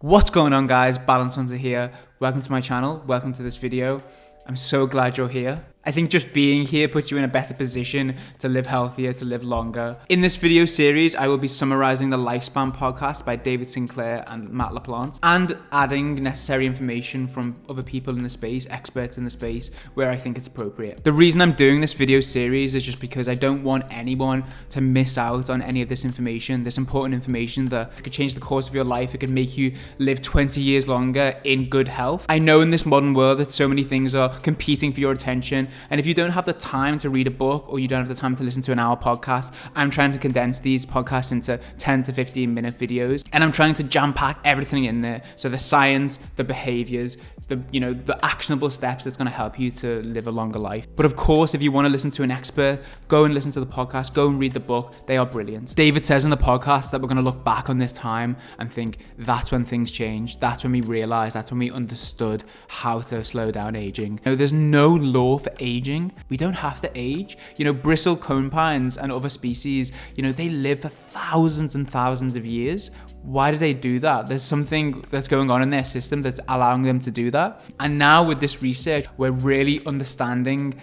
What's going on, guys? Balance Hunter here. Welcome to my channel. Welcome to this video. I'm so glad you're here. I think just being here puts you in a better position to live healthier, to live longer. In this video series, I will be summarizing the Lifespan podcast by David Sinclair and Matt LaPlante, and adding necessary information from other people in the space, experts in the space, where I think it's appropriate. The reason I'm doing this video series is just because I don't want anyone to miss out on any of this information, this important information that could change the course of your life. It could make you live 20 years longer in good health. I know in this modern world that so many things are competing for your attention. And if you don't have the time to read a book, or you don't have the time to listen to an hour podcast, I'm trying to condense these podcasts into 10 to 15 minute videos. And I'm trying to jam pack everything in there. So the science, the behaviors, the actionable steps that's going to help you to live a longer life. But of course, if you want to listen to an expert, go and listen to the podcast, go and read the book. They are brilliant. David says in the podcast that we're going to look back on this time and think that's when things changed. That's when we realized, that's when we understood how to slow down aging. There's no law for aging. We don't have to age. Bristle cone pines and other species, they live for thousands and thousands of years. Why do they do that? There's something that's going on in their system that's allowing them to do that. And now with this research, we're really understanding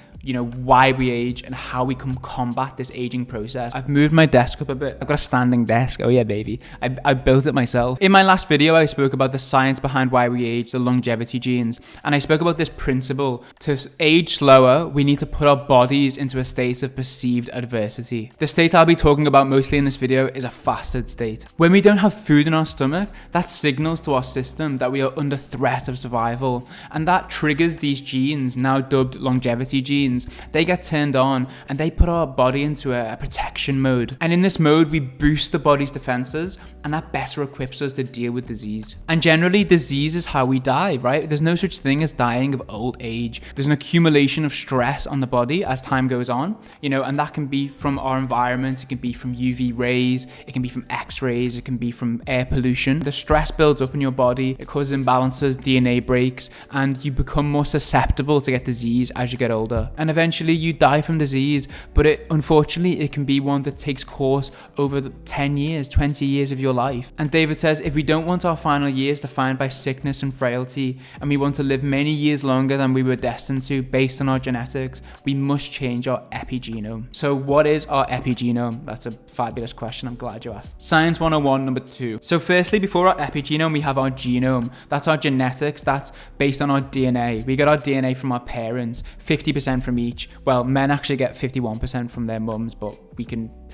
why we age and how we can combat this aging process. I've moved my desk up a bit. I've got a standing desk. Oh yeah, baby. I built it myself. In my last video, I spoke about the science behind why we age, the longevity genes. And I spoke about this principle. To age slower, we need to put our bodies into a state of perceived adversity. The state I'll be talking about mostly in this video is a fasted state. When we don't have food in our stomach, that signals to our system that we are under threat of survival. And that triggers these genes, now dubbed longevity genes. They get turned on and they put our body into a protection mode. And in this mode, we boost the body's defenses, and that better equips us to deal with disease. And generally, disease is how we die, right? There's no such thing as dying of old age. There's an accumulation of stress on the body as time goes on, and that can be from our environment. It can be from UV rays. It can be from X-rays. It can be from air pollution. The stress builds up in your body. It causes imbalances, DNA breaks, and you become more susceptible to get disease as you get older. And eventually you die from disease, but unfortunately it can be one that takes course over the 10 years, 20 years of your life. And David says, if we don't want our final years defined by sickness and frailty, and we want to live many years longer than we were destined to based on our genetics, we must change our epigenome. So what is our epigenome? That's a fabulous question. I'm glad you asked. Science 101, number 2. So firstly, before our epigenome, we have our genome. That's our genetics. That's based on our DNA. We get our DNA from our parents, 50% from each. Well, men actually get 51% from their mums, but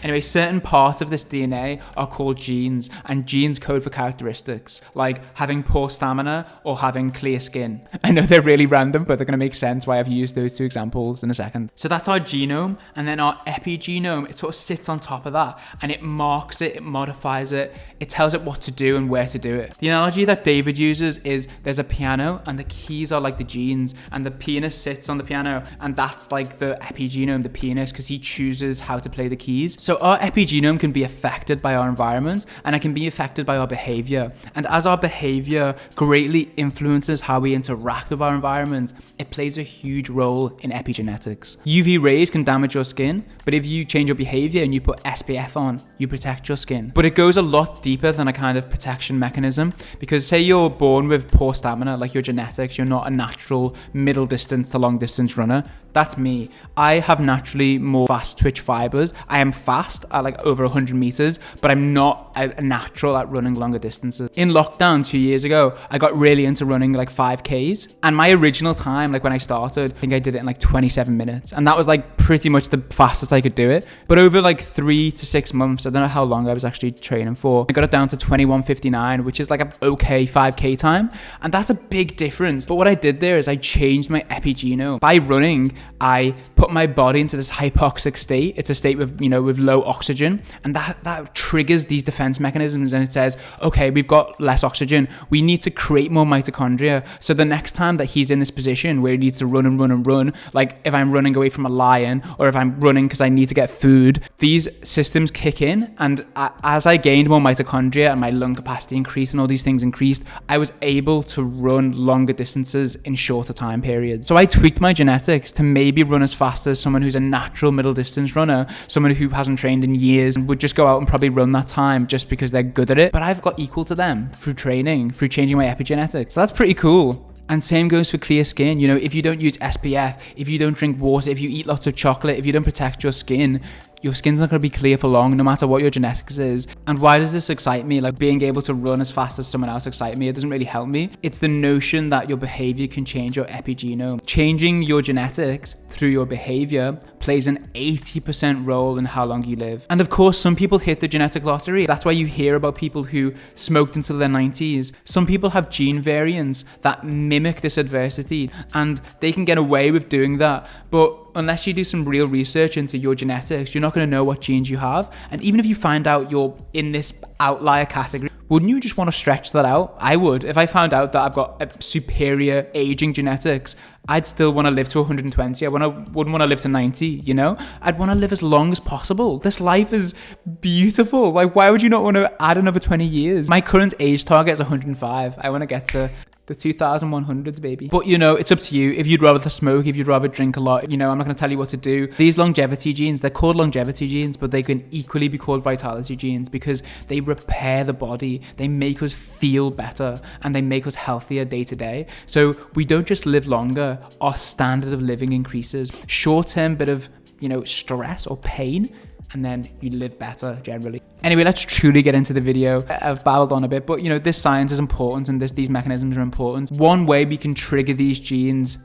anyway, certain parts of this DNA are called genes, and genes code for characteristics like having poor stamina or having clear skin. I know they're really random, but they're going to make sense why I've used those two examples in a second. So that's our genome, and then our epigenome, it sort of sits on top of that, and it marks it, it modifies it, it tells it what to do and where to do it. The analogy that David uses is there's a piano, and the keys are like the genes, and the pianist sits on the piano, and that's like the epigenome, the pianist, because he chooses how to play the keys. So our epigenome can be affected by our environment, and it can be affected by our behavior. And as our behavior greatly influences how we interact with our environment, it plays a huge role in epigenetics. UV rays can damage your skin, but if you change your behavior and you put SPF on, you protect your skin. But it goes a lot deeper than a kind of protection mechanism, because say you're born with poor stamina, like your genetics, you're not a natural middle distance to long distance runner. That's me. I have naturally more fast twitch fibers. I am fast at like over 100 meters, but I'm not a natural at running longer distances. In lockdown 2 years ago, I got really into running like 5Ks, and my original time, like when I started, I think I did it in like 27 minutes, and that was like pretty much the fastest I could do it. But over like 3 to 6 months, I don't know how long I was actually training for, I got it down to 21:59, which is like an okay 5K time, and that's a big difference. But what I did there is I changed my epigenome. By running, I put my body into this hypoxic state. It's a state with low oxygen, and that triggers these defense mechanisms, and it says, okay, we've got less oxygen, we need to create more mitochondria, so the next time that he's in this position where he needs to run and run and run, like if I'm running away from a lion, or if I'm running because I need to get food, these systems kick in, and as I gained more mitochondria and my lung capacity increased and all these things increased, I was able to run longer distances in shorter time periods. So I tweaked my genetics to maybe run as fast as someone who's a natural middle distance runner, someone who hasn't trained in years and would just go out and probably run that time just because they're good at it, but I've got equal to them through training, through changing my epigenetics. So that's pretty cool. And same goes for clear skin. You know, if you don't use SPF, if you don't drink water, if you eat lots of chocolate, if you don't protect your skin's not going to be clear for long, no matter what your genetics is. And why does this excite me? Like, being able to run as fast as someone else excites me. It doesn't really help me. It's the notion that your behavior can change your epigenome. Changing your genetics through your behavior plays an 80% role in how long you live. And of course, some people hit the genetic lottery. That's why you hear about people who smoked until their 90s. Some people have gene variants that mimic this adversity, and they can get away with doing that. But unless you do some real research into your genetics, you're not going to know what genes you have. And even if you find out you're in this outlier category, wouldn't you just want to stretch that out? I would. If I found out that I've got a superior aging genetics, I'd still want to live to 120. I wouldn't want to live to 90, you know? I'd want to live as long as possible. This life is beautiful. Like, why would you not want to add another 20 years? My current age target is 105. I want to get to the 2100s, baby. But you know, it's up to you. If you'd rather smoke, if you'd rather drink a lot, you know, I'm not going to tell you what to do. These longevity genes, they're called longevity genes, but they can equally be called vitality genes because they repair the body, they make us feel better, and they make us healthier day to day. So we don't just live longer, our standard of living increases. Short-term bit of, you know, stress or pain, and then you live better generally. Anyway, let's truly get into the video. I've babbled on a bit, but you know, this science is important and these mechanisms are important. One way we can trigger these genes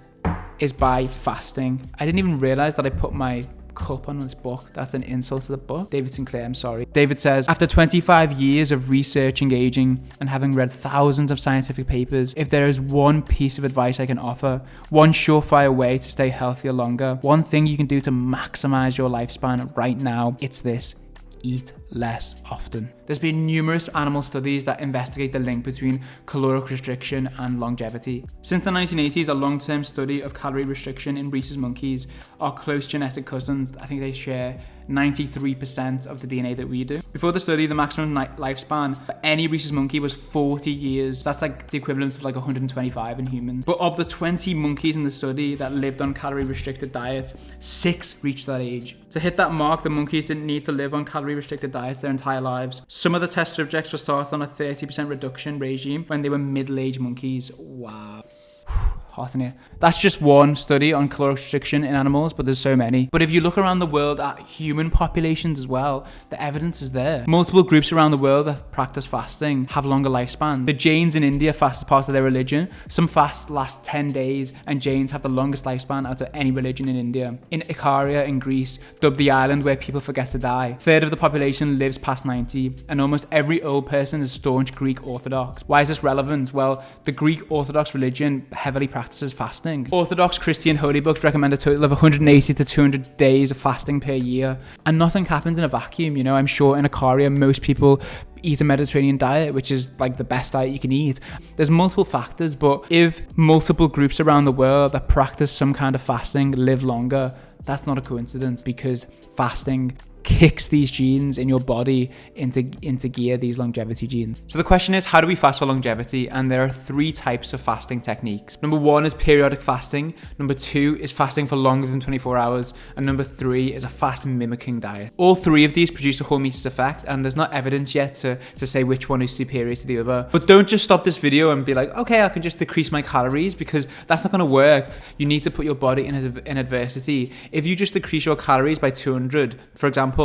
is by fasting. I didn't even realize that I put my cup on this book. That's an insult to the book. David Sinclair, I'm sorry. David says, after 25 years of researching aging and having read thousands of scientific papers, if there is one piece of advice I can offer, one surefire way to stay healthier longer, one thing you can do to maximize your lifespan right now, it's this: eat less often. There's been numerous animal studies that investigate the link between caloric restriction and longevity. Since the 1980s, a long-term study of calorie restriction in rhesus monkeys, our close genetic cousins, I think they share 93% of the DNA that we do. Before the study, the maximum lifespan for any rhesus monkey was 40 years. That's like the equivalent of like 125 in humans. But of the 20 monkeys in the study that lived on calorie restricted diets, 6 reached that age. To hit that mark, the monkeys didn't need to live on calorie restricted diets their entire lives. Some of the test subjects were started on a 30% reduction regime when they were middle-aged monkeys. Wow. Hot in here. That's just one study on caloric restriction in animals, but there's so many. But if you look around the world at human populations as well, the evidence is there. Multiple groups around the world that practice fasting have longer lifespans. The Jains in India fast as part of their religion. Some fasts last 10 days, and Jains have the longest lifespan out of any religion in India. In Ikaria in Greece, dubbed the island where people forget to die, a third of the population lives past 90, and almost every old person is staunch Greek Orthodox. Why is this relevant? Well, the Greek Orthodox religion heavily practices fasting. Orthodox Christian holy books recommend a total of 180 to 200 days of fasting per year, and nothing happens in a vacuum. You know, I'm sure in Ikaria most people eat a Mediterranean diet, which is like the best diet you can eat. There's multiple factors, but if multiple groups around the world that practice some kind of fasting live longer, that's not a coincidence, because fasting kicks these genes in your body into gear, these longevity genes. So the question is, how do we fast for longevity? And there are 3 types of fasting techniques. Number 1 is periodic fasting. Number 2 is fasting for longer than 24 hours. And number 3 is a fast mimicking diet. All 3 of these produce a hormesis effect, and there's not evidence yet to say which one is superior to the other. But don't just stop this video and be like, okay, I can just decrease my calories, because that's not going to work. You need to put your body in adversity. If you just decrease your calories by 200, for example,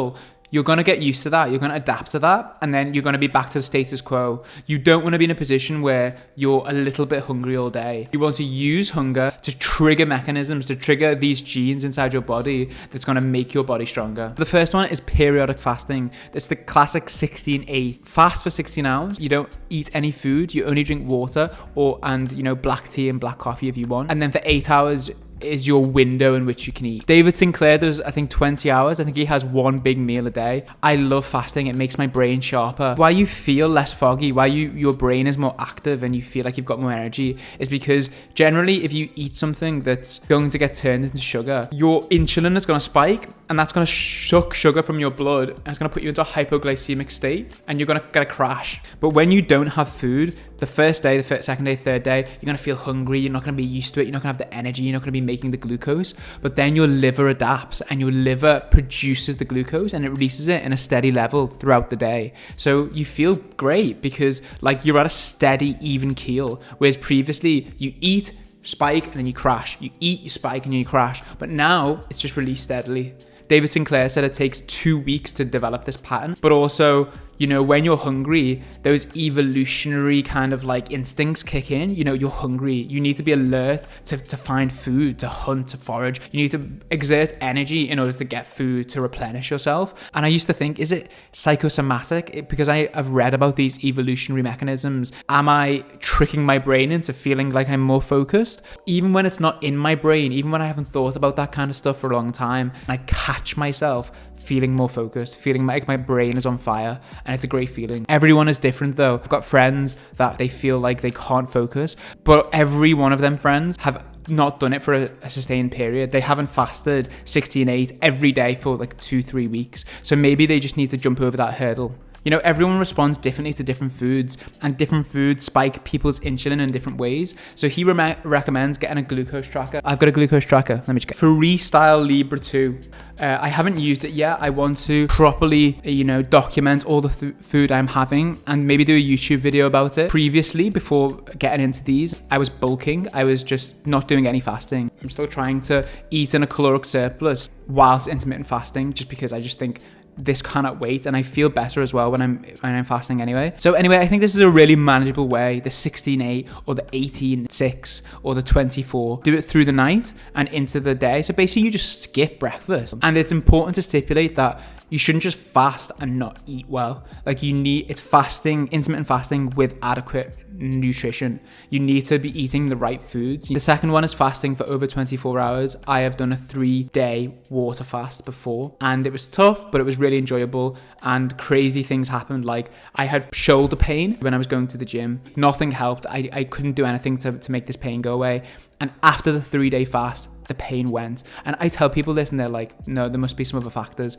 you're going to get used to that, you're going to adapt to that, and then you're going to be back to the status quo. You don't want to be in a position where you're a little bit hungry all day. You want to use hunger to trigger mechanisms, to trigger these genes inside your body that's going to make your body stronger. The first one is periodic fasting. It's the classic 16-8. Fast for 16 hours. You don't eat any food, you only drink water and you know, black tea and black coffee if you want. And then for 8 hours is your window in which you can eat. David Sinclair does, I think, 20 hours. I think he has 1 big meal a day. I love fasting. It makes my brain sharper. Why you feel less foggy, why your brain is more active and you feel like you've got more energy, is because generally if you eat something that's going to get turned into sugar, your insulin is going to spike, and that's going to suck sugar from your blood, and it's going to put you into a hypoglycemic state, and you're going to get a crash. But when you don't have food, the first day, the second day, third day, you're going to feel hungry, you're not going to be used to it, you're not going to have the energy, you're not going to be making the glucose, but then your liver adapts, and your liver produces the glucose, and it releases it in a steady level throughout the day. So you feel great because like you're at a steady, even keel, whereas previously you eat, spike, and then you crash. You eat, you spike, and then you crash. But now it's just released steadily. David Sinclair said it takes 2 weeks to develop this pattern, but also, you know, when you're hungry, those evolutionary kind of like instincts kick in. You know, you're hungry. You need to be alert to find food, to hunt, to forage. You need to exert energy in order to get food, to replenish yourself. And I used to think, is it psychosomatic? Because I've read about these evolutionary mechanisms. Am I tricking my brain into feeling like I'm more focused? Even when it's not in my brain, even when I haven't thought about that kind of stuff for a long time, I catch myself feeling more focused, feeling like my brain is on fire, and it's a great feeling. Everyone is different though. I've got friends that they feel like they can't focus, but every one of them friends have not done it for a sustained period. They haven't fasted 16/8 every day for like 2-3 weeks. So maybe they just need to jump over that hurdle. You know, everyone responds differently to different foods, and different foods spike people's insulin in different ways. So he recommends getting a glucose tracker. I've got a glucose tracker. Let me just get Freestyle Libre 2. I haven't used it yet. I want to properly, you know, document all the food I'm having and maybe do a YouTube video about it. Previously, before getting into these, I was bulking. I was just not doing any fasting. I'm still trying to eat in a caloric surplus whilst intermittent fasting, just because I just think this cannot wait, and I feel better as well when I'm fasting anyway. So anyway, I think this is a really manageable way, the 16/8 or the 18/6 or the 24. Do it through the night and into the day. So basically you just skip breakfast. And it's important to stipulate that you shouldn't just fast and not eat well. Like it's fasting, intermittent fasting with adequate nutrition. You need to be eating the right foods. The second one is fasting for over 24 hours. I have done a 3-day water fast before, and it was tough, but it was really enjoyable, and crazy things happened. Like I had shoulder pain when I was going to the gym. Nothing helped. I couldn't do anything to make this pain go away. And after the 3-day fast, the pain went. And I tell people this and they're like, no, there must be some other factors.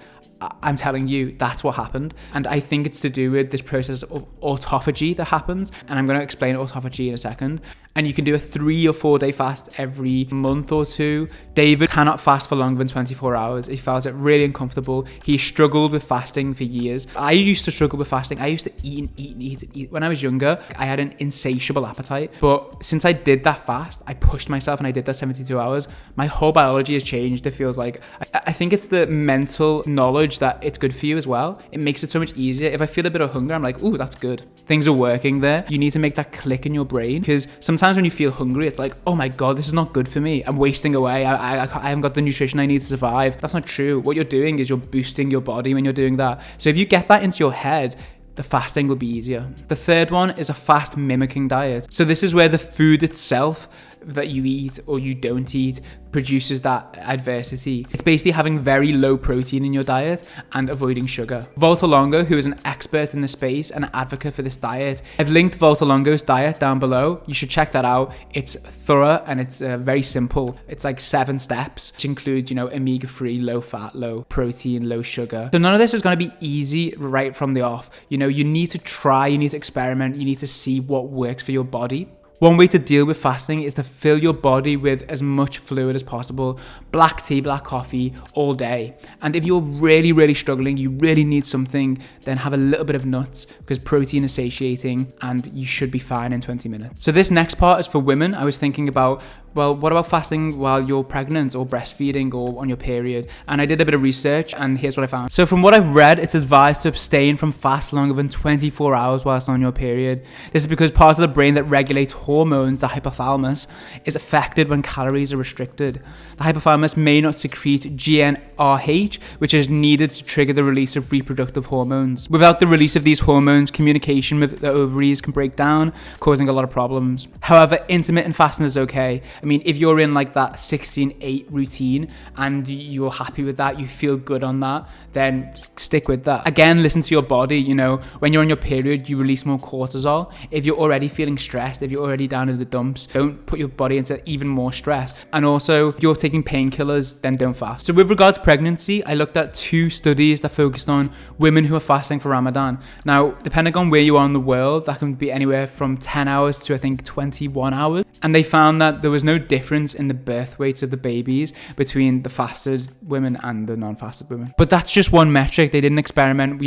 I'm telling you, that's what happened. And I think it's to do with this process of autophagy that happens. And I'm going to explain autophagy in a second. And you can do a 3 or 4 day fast every month or 2. David cannot fast for longer than 24 hours. He felt it really uncomfortable. He struggled with fasting for years. I used to struggle with fasting. I used to eat. When I was younger, I had an insatiable appetite. But since I did that fast, I pushed myself and I did that 72 hours. My whole biology has changed. It feels like, I think it's the mental knowledge that it's good for you as well. It makes it so much easier. If I feel a bit of hunger, I'm like, ooh, that's good. Things are working there. You need to make that click in your brain, because sometimes when you feel hungry, it's like, oh my God, this is not good for me. I'm wasting away. I haven't got the nutrition I need to survive. That's not true. What you're doing is you're boosting your body when you're doing that. So if you get that into your head, the fasting will be easier. The third one is a fast mimicking diet. So this is where the food itself that you eat or you don't eat produces that adversity. It's basically having very low protein in your diet and avoiding sugar. Walter Longo, who is an expert in the space and an advocate for this diet, I've linked Walter Longo's diet down below. You should check that out. It's thorough and it's very simple. It's like 7 steps, which include, you know, omega-3, low fat, low protein, low sugar. So none of this is going to be easy right from the off. You know, you need to try, you need to experiment, you need to see what works for your body. One way to deal with fasting is to fill your body with as much fluid as possible. Black tea, black coffee all day. And if you're really, really struggling, you really need something, then have a little bit of nuts, because protein is satiating and you should be fine in 20 minutes. So this next part is for women. I was thinking about, well, what about fasting while you're pregnant or breastfeeding or on your period? And I did a bit of research and here's what I found. So from what I've read, it's advised to abstain from fast longer than 24 hours whilst on your period. This is because parts of the brain that regulates hormones, the hypothalamus, is affected when calories are restricted. The hypothalamus may not secrete GnRH, which is needed to trigger the release of reproductive hormones. Without the release of these hormones, communication with the ovaries can break down, causing a lot of problems. However, intermittent fasting is okay. I mean, if you're in like that 16/8 routine and you're happy with that, you feel good on that, then stick with that. Again, listen to your body. You know, when you're on your period, you release more cortisol. If you're already feeling stressed, if you're already down in the dumps, don't put your body into even more stress. And also, if you're taking painkillers, then don't fast. So with regards to pregnancy, I looked at 2 studies that focused on women who are fasting for Ramadan. Now, depending on where you are in the world, that can be anywhere from 10 hours to I think 21 hours. And they found that there was no difference in the birth weights of the babies between the fasted women and the non-fasted women. But that's just one metric. They didn't experiment,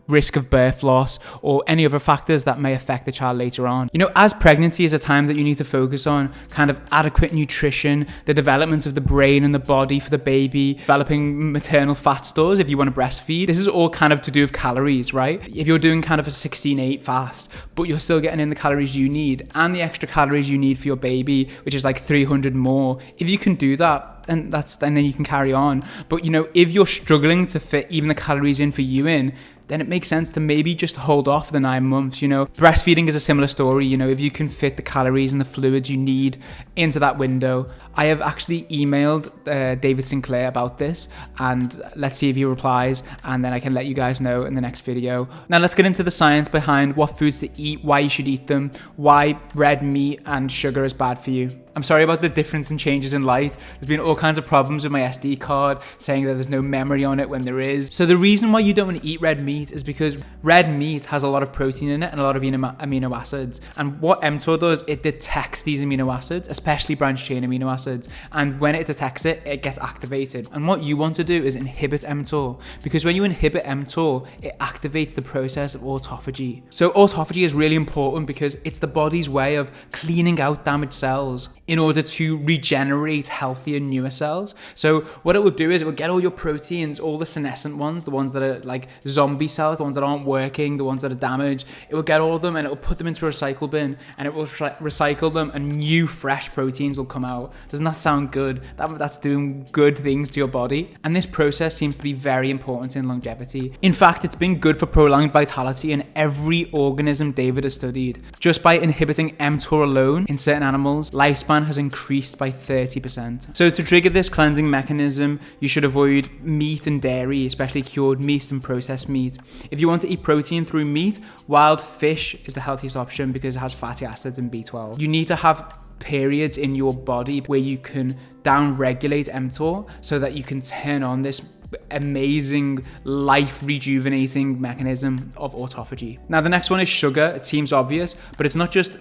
risk of birth loss or any other factors that may affect the child later on. As pregnancy is a time that you need to focus on kind of adequate nutrition, the development of the brain and the body for the baby, developing maternal fat stores if you want to breastfeed. This is all kind of to do with calories, right? If you're doing kind of a 16-8 fast, but you're still getting in the calories you need and the extra calories you need for your baby, which is like 300 more, if you can do that, and then you can carry on. But if you're struggling to fit even the calories in for you then it makes sense to maybe just hold off the 9 months. Breastfeeding is a similar story. If you can fit the calories and the fluids you need into that window. I have actually emailed David Sinclair about this, and let's see if he replies, and then I can let you guys know in the next video. Now let's get into the science behind what foods to eat, why you should eat them, why red meat and sugar is bad for you. I'm sorry about the difference and changes in light. There's been all kinds of problems with my SD card, saying that there's no memory on it when there is. So the reason why you don't want to eat red meat is because red meat has a lot of protein in it and a lot of amino acids. And what mTOR does, it detects these amino acids, especially branched chain amino acids. And when it detects it, it gets activated. And what you want to do is inhibit mTOR, because when you inhibit mTOR, it activates the process of autophagy. So autophagy is really important because it's the body's way of cleaning out damaged cells in order to regenerate healthier, newer cells. So what it will do is it will get all your proteins, all the senescent ones, the ones that are like zombie cells, the ones that aren't working, the ones that are damaged. It will get all of them and it will put them into a recycle bin, and it will recycle them, and new fresh proteins will come out. Doesn't that sound good? That's doing good things to your body. And this process seems to be very important in longevity. In fact, it's been good for prolonged vitality in every organism David has studied. Just by inhibiting mTOR alone in certain animals, lifespan has increased by 30%. So to trigger this cleansing mechanism, you should avoid meat and dairy, especially cured meat and processed meat. If you want to eat protein through meat, wild fish is the healthiest option because it has fatty acids and B12. You need to have periods in your body where you can down-regulate mTOR so that you can turn on this amazing life rejuvenating mechanism of autophagy. Now the next one is sugar. It seems obvious, but it's not just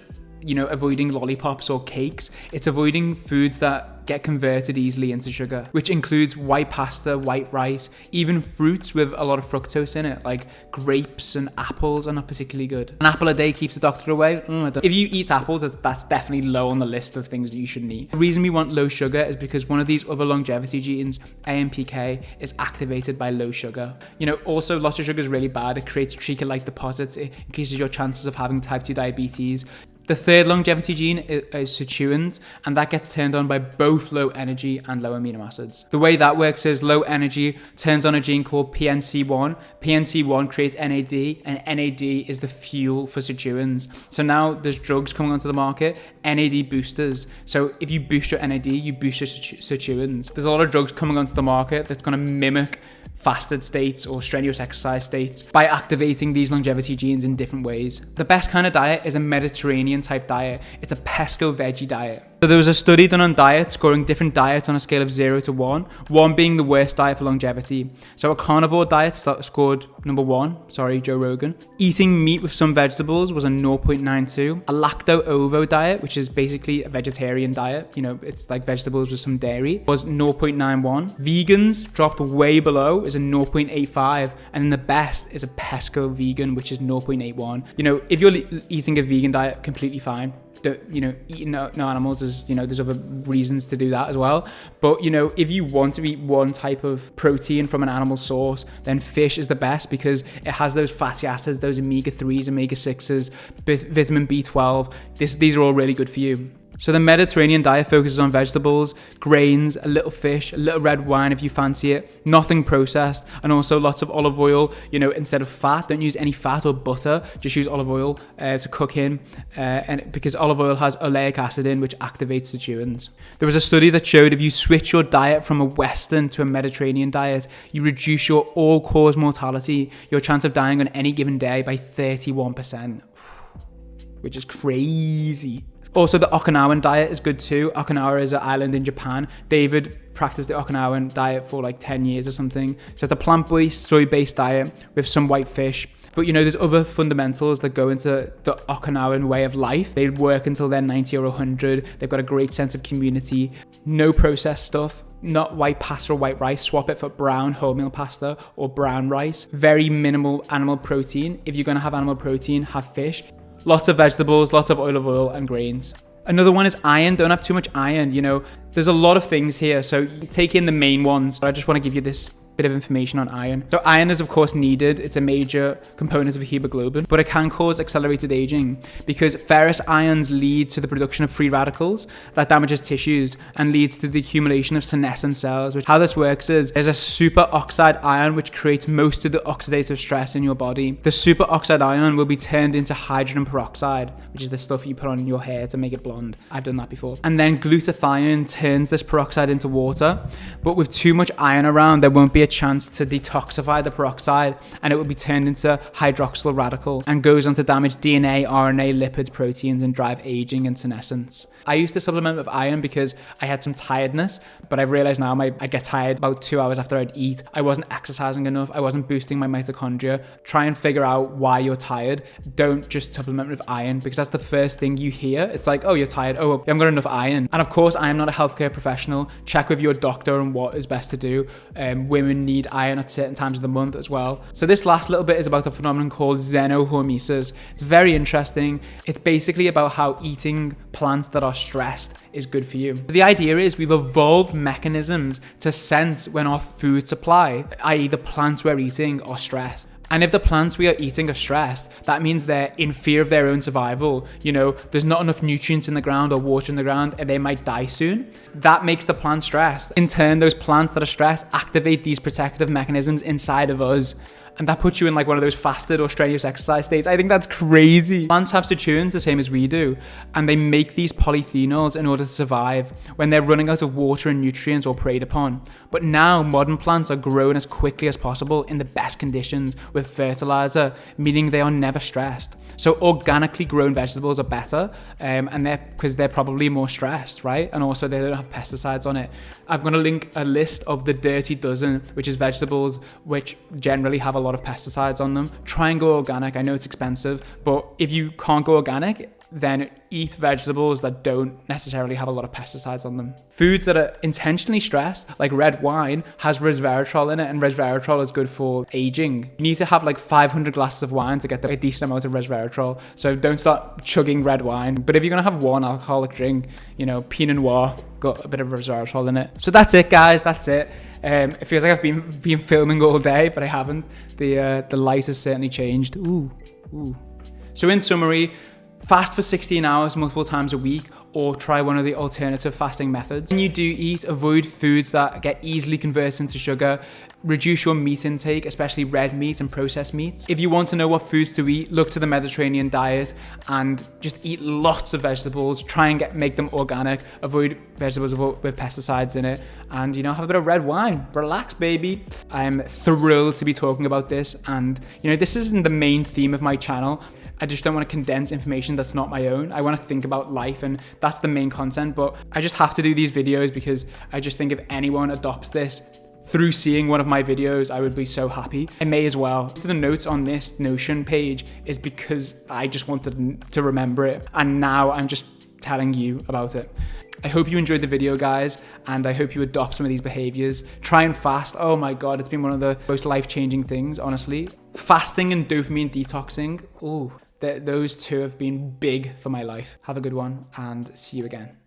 avoiding lollipops or cakes. It's avoiding foods that get converted easily into sugar, which includes white pasta, white rice, even fruits with a lot of fructose in it, like grapes and apples are not particularly good. An apple a day keeps the doctor away. If you eat apples, that's definitely low on the list of things that you shouldn't eat. The reason we want low sugar is because one of these other longevity genes, AMPK, is activated by low sugar. Also lots of sugar is really bad. It creates trachea-like deposits. It increases your chances of having type 2 diabetes. The third longevity gene is sirtuins, and that gets turned on by both low energy and low amino acids. The way that works is low energy turns on a gene called PNC1. PNC1 creates NAD, and NAD is the fuel for sirtuins. So now there's drugs coming onto the market, NAD boosters. So if you boost your NAD, you boost your sirtuins. There's a lot of drugs coming onto the market that's going to mimic fasted states or strenuous exercise states by activating these longevity genes in different ways. The best kind of diet is a Mediterranean type diet. It's a pesco-veg diet. So there was a study done on diets, scoring different diets on a scale of 0 to 1, 1 being the worst diet for longevity. So a carnivore diet scored number 1, sorry, Joe Rogan. Eating meat with some vegetables was a 0.92. A lacto-ovo diet, which is basically a vegetarian diet, it's like vegetables with some dairy, was 0.91. Vegans dropped way below, is a 0.85, and then the best is a pesco vegan, which is 0.81. If you're eating a vegan diet, completely fine. Eating no animals is, there's other reasons to do that as well. But, if you want to eat one type of protein from an animal source, then fish is the best because it has those fatty acids, those omega-3s, omega-6s, vitamin B12. These are all really good for you. So the Mediterranean diet focuses on vegetables, grains, a little fish, a little red wine if you fancy it, nothing processed, and also lots of olive oil, instead of fat. Don't use any fat or butter, just use olive oil to cook in, and because olive oil has oleic acid in, which activates sirtuins. There was a study that showed if you switch your diet from a Western to a Mediterranean diet, you reduce your all-cause mortality, your chance of dying on any given day by 31%. which is crazy. Also, the Okinawan diet is good too. Okinawa is an island in Japan. David practiced the Okinawan diet for like 10 years or something. So it's a plant-based, soy-based diet with some white fish. But you know, there's other fundamentals that go into the Okinawan way of life. They work until they're 90 or 100. They've got a great sense of community. No processed stuff. Not white pasta or white rice. Swap it for brown wholemeal pasta or brown rice. Very minimal animal protein. If you're going to have animal protein, have fish. Lots of vegetables, lots of olive oil and grains. Another one is iron. Don't have too much iron. You know, there's a lot of things here. So take in the main ones. But I just want to give you this bit of information on iron. So iron is of course needed. It's a major component of hemoglobin, but it can cause accelerated aging because ferrous ions lead to the production of free radicals that damages tissues and leads to the accumulation of senescent cells. Which, how this works is there's a superoxide ion which creates most of the oxidative stress in your body. The superoxide ion will be turned into hydrogen peroxide, which is the stuff you put on your hair to make it blonde. I've done that before. And then glutathione turns this peroxide into water, but with too much iron around, there won't be a chance to detoxify the peroxide and it will be turned into hydroxyl radical and goes on to damage DNA, RNA, lipids, proteins and drive aging and senescence. I used to supplement with iron because I had some tiredness, but I've realized now I get tired about 2 hours after I'd eat. I wasn't exercising enough. I wasn't boosting my mitochondria. Try and figure out why you're tired. Don't just supplement with iron because that's the first thing you hear. It's like, oh, you're tired. Oh, you haven't got enough iron. And of course, I am not a healthcare professional. Check with your doctor on what is best to do. Women need iron at certain times of the month as well. So this last little bit is about a phenomenon called xenohormesis. It's very interesting. It's basically about how eating plants that are stressed is good for you. The idea is we've evolved mechanisms to sense when our food supply, i.e. the plants we're eating, are stressed. And if the plants we are eating are stressed, that means they're in fear of their own survival. You know, there's not enough nutrients in the ground or water in the ground and they might die soon. That makes the plant stressed. In turn, those plants that are stressed activate these protective mechanisms inside of us. And that puts you in like one of those fasted or strenuous exercise states. I think that's crazy. Plants have sirtuins the same as we do. And they make these polyphenols in order to survive when they're running out of water and nutrients or preyed upon. But now modern plants are grown as quickly as possible in the best conditions with fertilizer, meaning they are never stressed. So organically grown vegetables are better because they're probably more stressed, right? And also they don't have pesticides on it. I'm going to link a list of the dirty dozen, which is vegetables which generally have a lot of pesticides on them. Try and go organic. I know it's expensive, but if you can't go organic, then eat vegetables that don't necessarily have a lot of pesticides on them. Foods that are intentionally stressed, like red wine, has resveratrol in it, and resveratrol is good for aging. You need to have like 500 glasses of wine to get a decent amount of resveratrol. So don't start chugging red wine. But if you're gonna have one alcoholic drink, you know, Pinot Noir, got a bit of resveratrol in it. So that's it, guys. That's it. It feels like I've been filming all day, but I haven't. The light has certainly changed. Ooh. So in summary, fast for 16 hours multiple times a week, or try one of the alternative fasting methods. When you do eat, avoid foods that get easily converted into sugar. Reduce your meat intake, especially red meat and processed meats. If you want to know what foods to eat, look to the Mediterranean diet and just eat lots of vegetables. Try and make them organic. Avoid vegetables with pesticides in it, and have a bit of red wine. Relax, baby. I'm thrilled to be talking about this, and this isn't the main theme of my channel. I just don't want to condense information that's not my own. I want to think about life, and that's the main content, but I just have to do these videos because I just think if anyone adopts this through seeing one of my videos, I would be so happy. I may as well. So the notes on this Notion page is because I just wanted to remember it, and now I'm just telling you about it. I hope you enjoyed the video, guys, and I hope you adopt some of these behaviors. Try and fast. Oh my God, it's been one of the most life-changing things, honestly. Fasting and dopamine detoxing. Ooh. Those two have been big for my life. Have a good one and see you again.